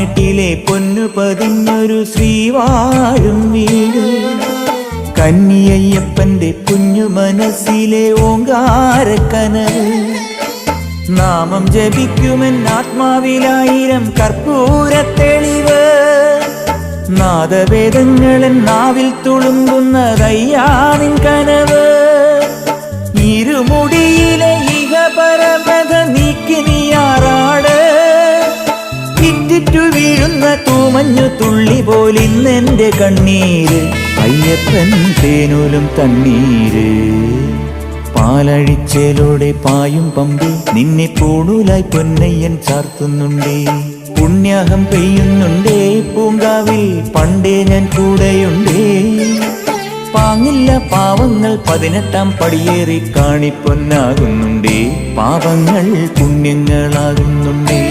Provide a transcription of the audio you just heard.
പതിനെട്ടിലെ പൊന്നു പതിഞ്ഞൊരു ശ്രീവാഴും വീട്, കന്നിയയ്യപ്പന്റെ കുഞ്ഞു മനസ്സിലെ ഓങ്കാരക്കനവ്. നാമം ജപിക്കുമെൻ ആത്മാവിലായിരം കർപ്പൂരത്തെളിവ്, നാദവേദങ്ങളൻ നാവിൽ തുളുമ്പുന്നതയ്യാനിൻ കനവ്. ഇരുമുടിയിലെ ഇഹപരമത നീക്കി നീയാറാട്, ഇറ്റിറ്റു വീഴുന്ന തൂമഞ്ഞു തുള്ളി പോലിന്നെന്റെ കണ്ണീര്, അയ്യപ്പൻ തേനൂലും തണ്ണീര്. പാലഴിച്ചേലോടെ പായും പമ്പി നിന്നെ പൂണൂലായി പൊന്നയ്യൻ ചാർത്തുന്നുണ്ടേ. പുണ്യാഹം പെയ്യുന്നുണ്ടേ പൂങ്കാവിൽ പണ്ടേ ഞാൻ കൂടെയുണ്ടേ. പാങ്ങില്ല പാവങ്ങൾ 18-ാം പടിയേറി കാണിപ്പൊന്നാകുന്നുണ്ടേ, പാപങ്ങൾ പുണ്യങ്ങളാകുന്നുണ്ടേ.